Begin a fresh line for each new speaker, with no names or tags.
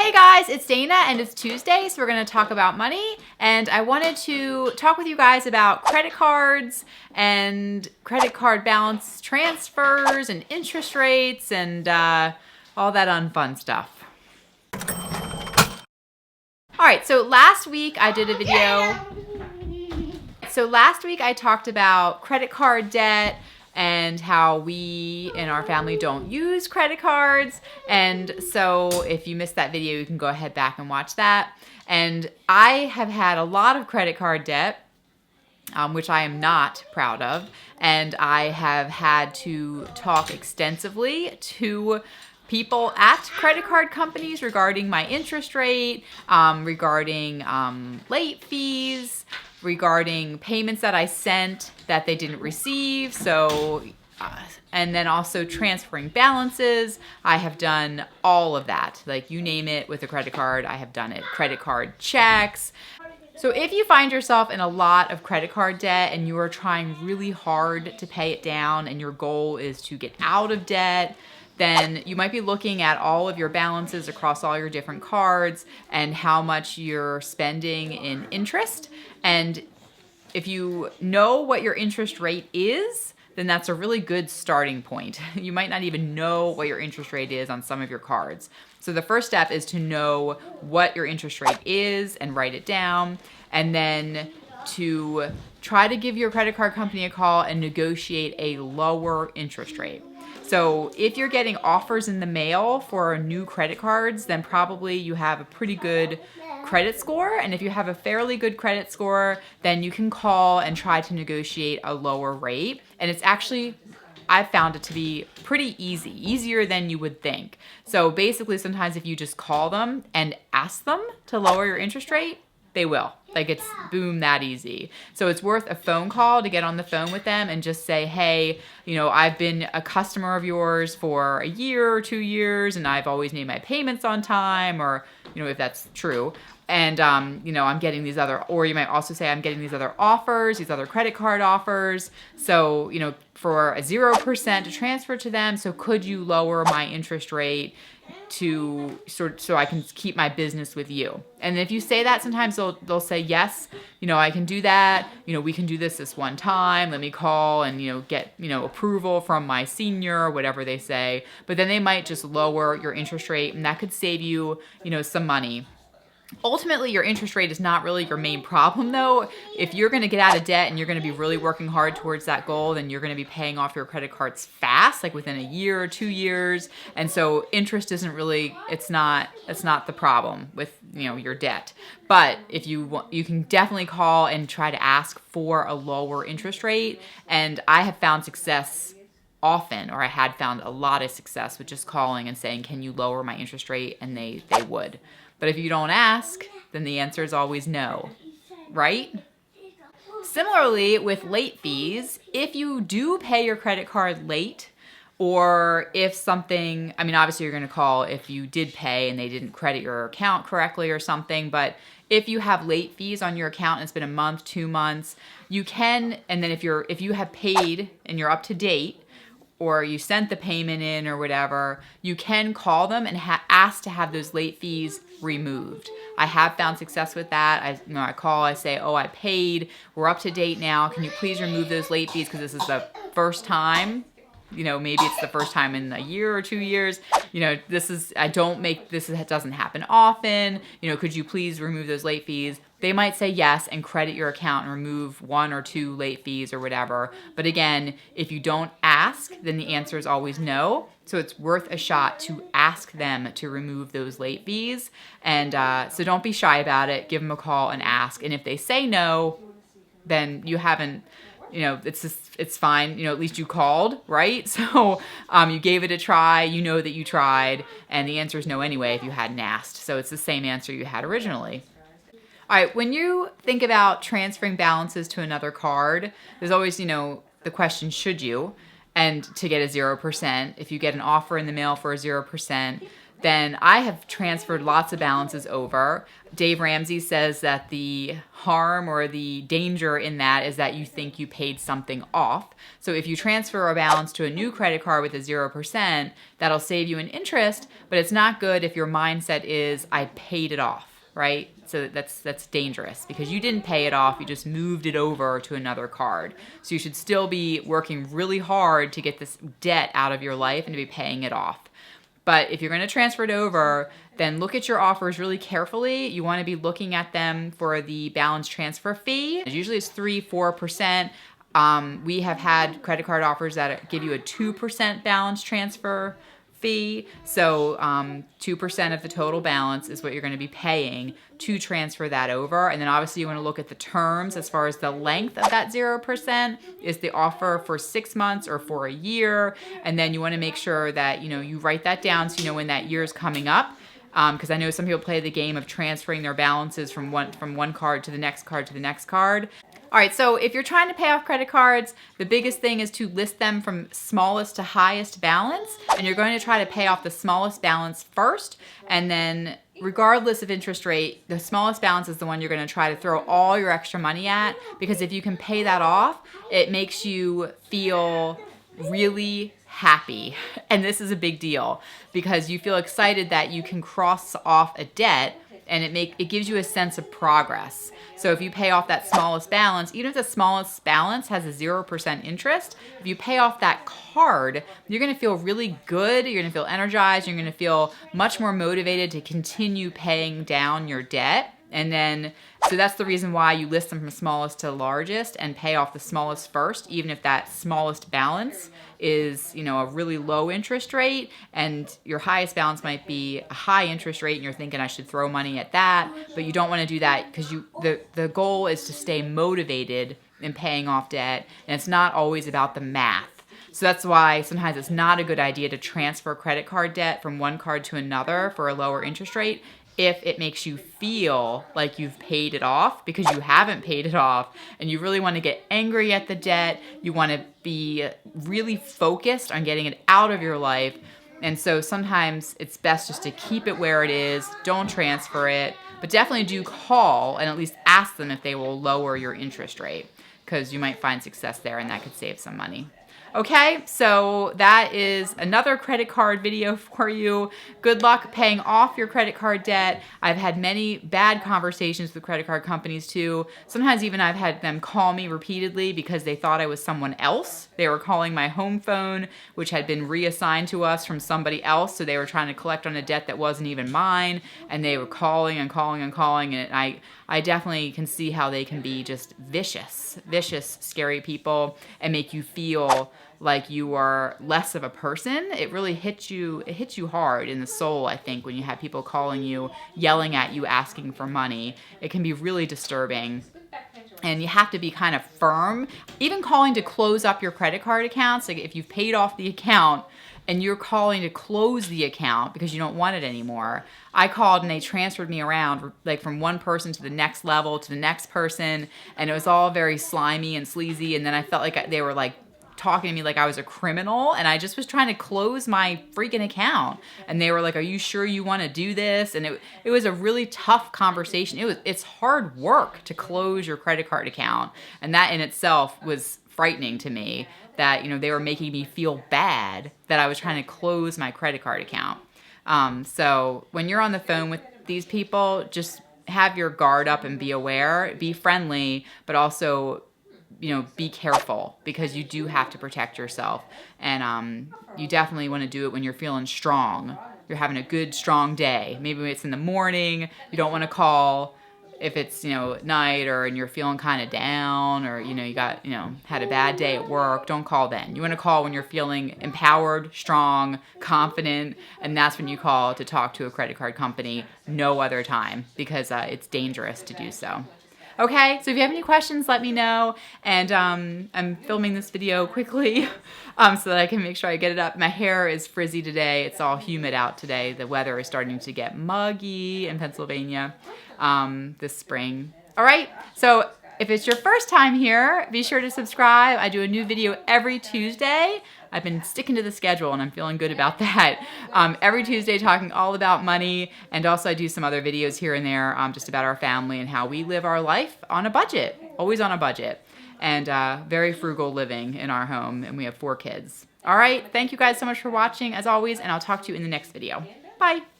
Hey guys, it's Dana and it's Tuesday, so we're going to talk about money. And I wanted to talk with you guys about credit cards and credit card balance transfers and interest rates and all that unfun stuff. All right, so last week I did a video. So last week I talked about credit card debt and how we in our family don't use credit cards. And so if you missed that video, you can go ahead back and watch that. And I have had a lot of credit card debt, which I am not proud of. And I have had to talk extensively to people at credit card companies regarding my interest rate, regarding late fees, regarding payments that I sent that they didn't receive. So, and then also transferring balances. I have done all of that. Like you name it with a credit card, I have done it. Credit card checks. So if you find yourself in a lot of credit card debt and you are trying really hard to pay it down and your goal is to get out of debt, then you might be looking at all of your balances across all your different cards and how much you're spending in interest. And if you know what your interest rate is, then that's a really good starting point. You might not even know what your interest rate is on some of your cards. So the first step is to know what your interest rate is and write it down, and then to try to give your credit card company a call and negotiate a lower interest rate. So if you're getting offers in the mail for new credit cards, then probably you have a pretty good credit score. And if you have a fairly good credit score, then you can call and try to negotiate a lower rate. And it's actually, I've found it to be pretty easy, easier than you would think. So basically, sometimes if you just call them and ask them to lower your interest rate, they will. Like it's boom, that easy. So it's worth a phone call to get on the phone with them and just say, hey, I've been a customer of yours for a year or 2 years and I've always made my payments on time, or, if that's true. And, I'm getting these other, or you might also say, I'm getting these other offers, these other credit card offers. So, for a 0% to transfer to them. So could you lower my interest rate so I can keep my business with you? And if you say that, sometimes they'll say, yes, I can do that. We can do this one time. Let me call and, get, approval from my senior or whatever they say. But then they might just lower your interest rate and that could save you, some money. Ultimately, your interest rate is not really your main problem, though. If you're going to get out of debt and you're going to be really working hard towards that goal, then you're going to be paying off your credit cards fast, like within a year or 2 years. And so interest isn't really, it's not the problem with, your debt. But if you want, you can definitely call and try to ask for a lower interest rate. And I have found success often, or I had found a lot of success with just calling and saying, can you lower my interest rate? And they would. But if you don't ask, then the answer is always no, right? Similarly, with late fees, if you do pay your credit card late, or if something, obviously you're going to call if you did pay and they didn't credit your account correctly or something, but if you have late fees on your account and it's been a month, 2 months, you can, and then if you have paid and you're up to date, or you sent the payment in or whatever, you can call them and ask to have those late fees removed. I have found success with that. I call, I say, oh, I paid, we're up to date now. Can you please remove those late fees because this is the first time, maybe it's the first time in a year or 2 years. It doesn't happen often. Could you please remove those late fees? They might say yes and credit your account and remove 1 or 2 late fees or whatever. But again, if you don't ask, then the answer is always no. So it's worth a shot to ask them to remove those late fees. And so don't be shy about it. Give them a call and ask. And if they say no, then you haven't, it's fine. At least you called, right? So you gave it a try. You know that you tried. And the answer is no anyway if you hadn't asked. So it's the same answer you had originally. All right, when you think about transferring balances to another card, there's always, the question, should you? And to get a 0%, if you get an offer in the mail for a 0%, then I have transferred lots of balances over. Dave Ramsey says that the harm or the danger in that is that you think you paid something off. So if you transfer a balance to a new credit card with a 0%, that'll save you an interest, but it's not good if your mindset is, I paid it off, right? So that's dangerous because you didn't pay it off, you just moved it over to another card. So you should still be working really hard to get this debt out of your life and to be paying it off. But if you're going to transfer it over, then look at your offers really carefully. You want to be looking at them for the balance transfer fee. Usually it's 3-4%. We have had credit card offers that give you a 2% balance transfer fee. So 2% of the total balance is what you're going to be paying to transfer that over. And then obviously you want to look at the terms as far as the length of that 0%. Is the offer for 6 months or for a year? And then you want to make sure that, you write that down so you know when that year is coming up. Because I know some people play the game of transferring their balances from one card to the next card to the next card. All right, so if you're trying to pay off credit cards, the biggest thing is to list them from smallest to highest balance, and you're going to try to pay off the smallest balance first, and then regardless of interest rate, the smallest balance is the one you're going to try to throw all your extra money at, because if you can pay that off, it makes you feel really happy. And this is a big deal because you feel excited that you can cross off a debt, and it gives you a sense of progress. So if you pay off that smallest balance, even if the smallest balance has a 0% interest, if you pay off that card, you're going to feel really good. You're going to feel energized. You're going to feel much more motivated to continue paying down your debt. And then, so that's the reason why you list them from smallest to largest and pay off the smallest first, even if that smallest balance is, a really low interest rate, and your highest balance might be a high interest rate and you're thinking I should throw money at that, but you don't want to do that because the goal is to stay motivated in paying off debt, and it's not always about the math. So that's why sometimes it's not a good idea to transfer credit card debt from one card to another for a lower interest rate if it makes you feel like you've paid it off, because you haven't paid it off and you really want to get angry at the debt. You want to be really focused on getting it out of your life. And so sometimes it's best just to keep it where it is, don't transfer it, but definitely do call and at least ask them if they will lower your interest rate, because you might find success there and that could save some money. Okay, so that is another credit card video for you. Good luck paying off your credit card debt. I've had many bad conversations with credit card companies too. Sometimes even I've had them call me repeatedly because they thought I was someone else. They were calling my home phone, which had been reassigned to us from somebody else. So they were trying to collect on a debt that wasn't even mine. And they were calling and calling and calling. And I definitely can see how they can be just vicious, scary people, and make you feel like you are less of a person. It really hits you hard in the soul, I think, when you have people calling you, yelling at you, asking for money. It can be really disturbing. And you have to be kind of firm. Even calling to close up your credit card accounts, like if you've paid off the account and you're calling to close the account because you don't want it anymore. I called and they transferred me around, like from one person to the next level to the next person, and it was all very slimy and sleazy. And then I felt like they were like talking to me like I was a criminal, and I just was trying to close my freaking account. And they were like, "Are you sure you want to do this?" And it was a really tough conversation. It's hard work to close your credit card account, and that in itself was frightening to me, that they were making me feel bad that I was trying to close my credit card account. So when you're on the phone with these people, just have your guard up and be aware, be friendly, but also be careful, because you do have to protect yourself. And you definitely want to do it when you're feeling strong. You're having a good, strong day. Maybe it's in the morning. You don't want to call if it's, at night, or and you're feeling kind of down, or, you got, had a bad day at work. Don't call then. You want to call when you're feeling empowered, strong, confident, and that's when you call to talk to a credit card company. No other time, because it's dangerous to do so. Okay, so if you have any questions, let me know. And I'm filming this video quickly so that I can make sure I get it up. My hair is frizzy today. It's all humid out today. The weather is starting to get muggy in Pennsylvania this spring. All right, so if it's your first time here, be sure to subscribe. I do a new video every Tuesday. I've been sticking to the schedule, and I'm feeling good about that. Every Tuesday talking all about money, and also I do some other videos here and there just about our family and how we live our life on a budget, always on a budget, and very frugal living in our home, and we have 4 kids. All right, thank you guys so much for watching, as always, and I'll talk to you in the next video. Bye.